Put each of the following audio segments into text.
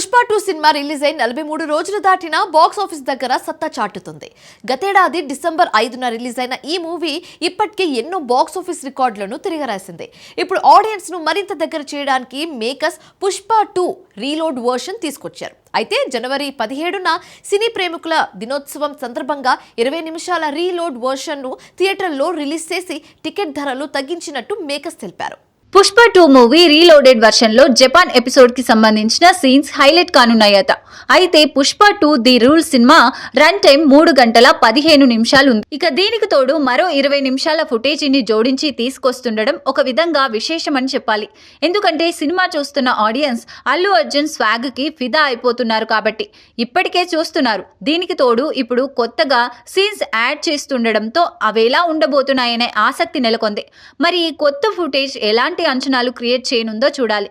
Pushpa 2 cinema release అయి 43 రోజులు దాటినా బాక్స్ ఆఫీస్ దగ్గర సత్తా చాటుతుంది. గతేడాది డిసెంబర్ 5న రిలీజ్ అయిన ఈ మూవీ ఇప్పటికే ఎన్నో బాక్స్ ఆఫీస్ రికార్డులను తిరగరాసింది. ఇప్పుడు ఆడియన్స్ ను మరింత దగ్గర చేయడానికి మేకర్స్ పుష్ప 2 రీలోడ్ వర్షన్ తీసుకొచ్చారు. అయితే జనవరి 17న సినీ ప్రేమికుల దినోత్సవం సందర్భంగా 20 నిమిషాల రీలోడ్ వర్షన్ ను థియేటర్లో రిలీజ్ చేసి టికెట్ ధరలు తగ్గించినట్టు మేకర్స్ తెలిపారు. పుష్ప 2 మూవీ రీలోడెడ్ వర్షన్ లో జపాన్ ఎపిసోడ్ కి సంబంధించిన సీన్స్ హైలైట్ కానున్నాయట. అయితే Pushpa 2 the rule cinema run time 3 గంటల 15 నిమిషాలు ఉంది. ఇక దీనికి తోడు మరో 20 నిమిషాల ఫుటేజీని జోడించి తీసుకొస్తుండడం ఒక విధంగా విశేషమని చెప్పాలి. ఎందుకంటే సినిమా చూస్తున్న ఆడియన్స్ అల్లు అర్జున్ స్వాగ్ కి ఫిదా అయిపోతున్నారు కాబట్టి ఇప్పటికే చూస్తున్నారు. దీనికి తోడు ఇప్పుడు కొత్తగా సీన్స్ యాడ్ చేస్తుండడంతో అవేలా ఉండబోతున్నాయనే ఆసక్తి నెలకొంది. మరి ఈ కొత్త ఫుటేజ్ ఎలాంటి అంచనాలు క్రియేట్ చేయనుందో చూడాలి.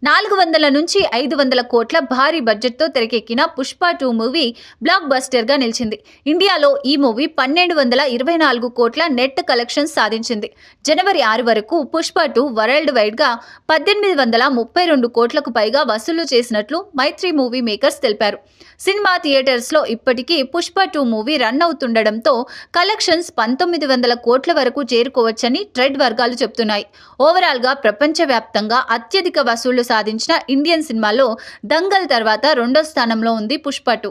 400 నుంచి 500 కోట్ల భారీ బడ్జెట్ తో తెరకెక్కిన పుష్ప 2 మూవీ బ్లాక్ బస్టర్ గా నిలిచింది. ఇండియాలో ఈ మూవీ 1224 కోట్ల నెట్ కలెక్షన్స్ సాధించింది. జనవరి 6 వరకు పుష్ప 2 వరల్డ్ వైడ్ గా 1832 కోట్లకు పైగా వసూలు చేసినట్లు మైత్రి మూవీ మేకర్స్ తెలిపారు. సినిమా థియేటర్స్ లో ఇప్పటికీ పుష్ప 2 మూవీ రన్ అవుతుండడంతో కలెక్షన్స్ 1900 కోట్ల వరకు చేరుకోవచ్చని ట్రేడ్ వర్గాలు చెబుతున్నాయి. ఓవరాల్ గా ప్రపంచవ్యాప్తంగా అత్యధిక వసూళ్లు సాధించిన ఇండియన్ సినిమాలో దంగల్ తర్వాత రెండో స్థానంలో ఉంది పుష్ప 2.